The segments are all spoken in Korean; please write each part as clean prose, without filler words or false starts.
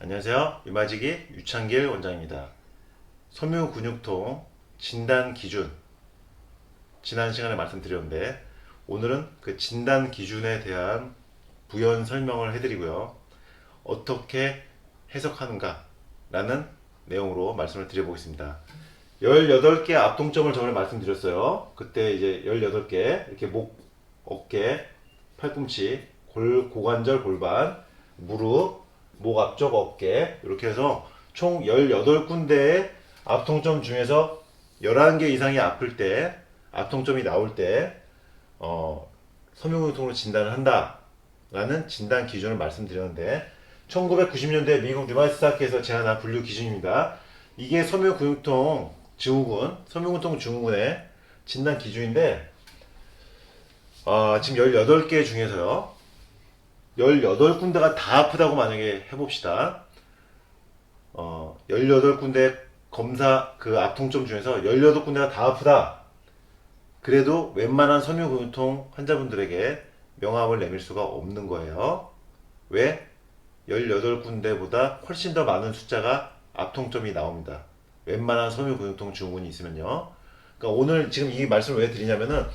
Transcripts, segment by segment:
안녕하세요. 유마지기 유창길 원장입니다. 섬유근육통 진단 기준, 지난 시간에 말씀드렸는데 오늘은 그 진단 기준에 대한 부연 설명을 해드리고요. 어떻게 해석하는가 라는 내용으로 말씀을 드려보겠습니다. 18개 앞동점을 저번에 말씀드렸어요. 그때 이제 18개 이렇게 목, 어깨, 팔꿈치, 고관절, 골반, 무릎, 목 앞쪽 어깨 이렇게 해서 총 18군데의 앞통점 중에서 11개 이상이 아플 때, 앞통점이 나올 때 섬유근육통으로 진단을 한다라는 진단 기준을 말씀드렸는데 1990년대 미국 류마티스 학회에서 제안한 분류 기준입니다. 이게 섬유근육통 증후군의 진단 기준인데 지금 18개 중에서요 18군데가 다 아프다고 만약에 해봅시다. 18군데 검사 그 앞통점 중에서 18군데가 다 아프다. 그래도 웬만한 섬유근육통 환자분들에게 명함을 내밀 수가 없는 거예요. 왜? 18군데보다 훨씬 더 많은 숫자가 앞통점이 나옵니다. 웬만한 섬유근육통 증후군이 있으면요. 그러니까 오늘 지금 이 말씀을 왜 드리냐면은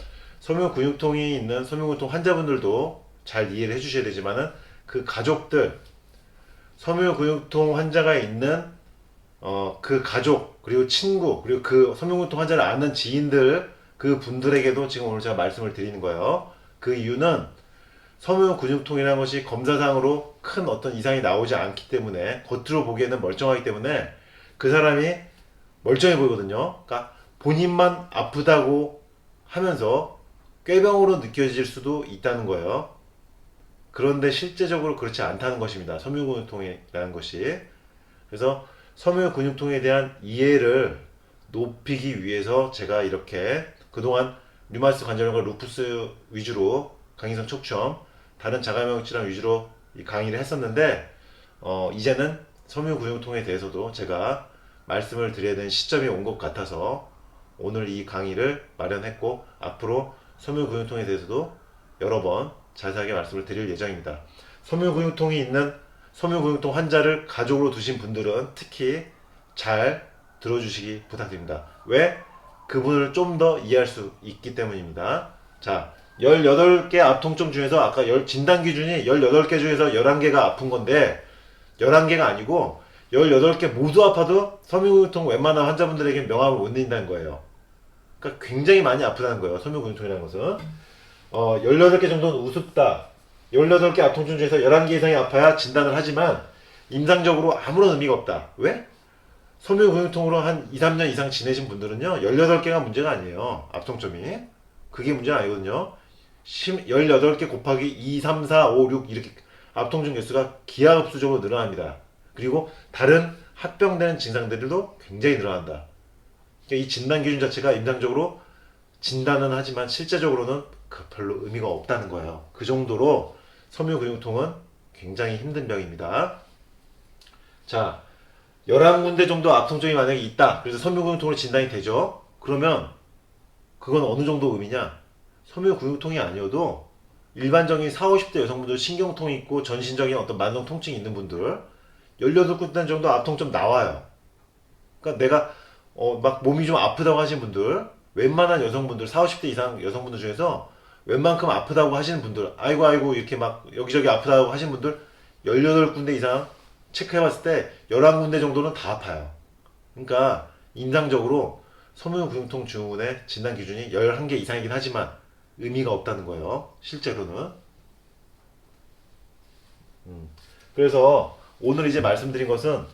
섬유근육통이 있는 섬유근육통 환자분들도 잘 이해를 해주셔야 되지만은 그 가족들, 섬유근육통 환자가 있는 그 가족 그리고 친구 그리고 그 섬유근육통 환자를 아는 지인들 그 분들에게도 지금 오늘 제가 말씀을 드리는 거예요. 그 이유는 섬유근육통이라는 것이 검사상으로 큰 어떤 이상이 나오지 않기 때문에 겉으로 보기에는 멀쩡하기 때문에 그 사람이 멀쩡해 보이거든요. 그러니까 본인만 아프다고 하면서 꾀병으로 느껴질 수도 있다는 거예요. 그런데 실제적으로 그렇지 않다는 것입니다. 섬유근육통이라는 것이. 그래서 섬유근육통에 대한 이해를 높이기 위해서 제가 이렇게 그동안 류마티스 관절염과 루푸스 위주로 강인성 척추염, 다른 자가면역 질환 위주로 강의를 했었는데 이제는 섬유근육통에 대해서도 제가 말씀을 드려야 되는 시점이 온 것 같아서 오늘 이 강의를 마련했고 앞으로 섬유근육통에 대해서도 여러 번 자세하게 말씀을 드릴 예정입니다. 섬유근육통이 있는 섬유근육통 환자를 가족으로 두신 분들은 특히 잘 들어주시기 부탁드립니다. 왜? 그분을 좀 더 이해할 수 있기 때문입니다. 자, 18개 앞통점 중에서 아까 진단 기준이 18개 중에서 11개가 아픈 건데 11개가 아니고 18개 모두 아파도 섬유근육통 웬만한 환자분들에게 명함을 못 내린다는 거예요. 그러니까 굉장히 많이 아프다는 거예요. 섬유근육통이라는 것은. 18개 정도는 우습다. 18개 앞통점 중에서 11개 이상이 아파야 진단을 하지만 임상적으로 아무런 의미가 없다. 왜? 섬유근육통으로 한 2, 3년 이상 지내신 분들은요 18개가 문제가 아니에요. 앞통점이. 그게 문제가 아니거든요. 18개 곱하기 2, 3, 4, 5, 6 이렇게 앞통점 개수가 기하급수적으로 늘어납니다. 그리고 다른 합병되는 증상들도 굉장히 늘어난다. 그러니까 이 진단 기준 자체가 임상적으로 진단은 하지만 실제적으로는 별로 의미가 없다는 거예요. 그 정도로 섬유근육통은 굉장히 힘든 병입니다. 자, 11군데 정도 앞통점이 만약에 있다. 그래서 섬유근육통으로 진단이 되죠. 그러면 그건 어느 정도 의미냐? 섬유근육통이 아니어도 일반적인 40, 50대 여성분들 신경통이 있고 전신적인 어떤 만성 통증이 있는 분들 18군데 정도 앞통점 나와요. 그러니까 내가 막 몸이 좀 아프다고 하시는 분들 웬만한 여성분들 40, 50대 이상 여성분들 중에서 웬만큼 아프다고 하시는 분들 아이고 이렇게 막 여기저기 아프다고 하시는 분들 18군데 이상 체크해봤을 때 11군데 정도는 다 아파요. 그러니까 임상적으로 섬유근육통 증후군의 진단 기준이 11개 이상이긴 하지만 의미가 없다는 거예요. 실제로는. 그래서 오늘 이제 말씀드린 것은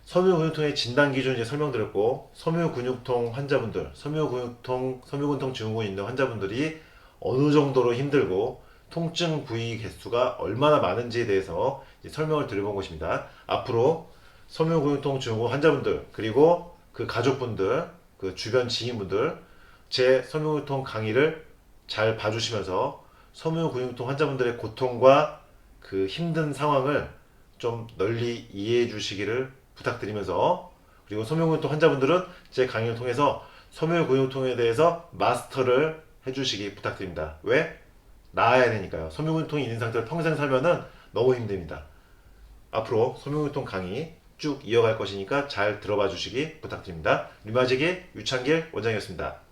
섬유근육통의 진단 기준 이제 설명드렸고 섬유근육통 환자분들, 섬유근육통 증후군 있는 환자분들이 어느 정도로 힘들고 통증 부위 개수가 얼마나 많은지에 대해서 설명을 드려본 것입니다. 앞으로 섬유근육통 증후군 환자분들 그리고 그 가족분들, 그 주변 지인분들 제 섬유근육통 강의를 잘 봐주시면서 섬유근육통 환자분들의 고통과 그 힘든 상황을 좀 널리 이해해 주시기를 부탁드리면서 그리고 섬유근육통 환자분들은 제 강의를 통해서 섬유근육통에 대해서 마스터를 해주시기 부탁드립니다. 왜? 나아야 되니까요. 섬유근육통이 있는 상태로 평생 살면은 너무 힘듭니다. 앞으로 섬유교통 강의 쭉 이어갈 것이니까 잘 들어봐 주시기 부탁드립니다. 류마직의 유창길 원장이었습니다.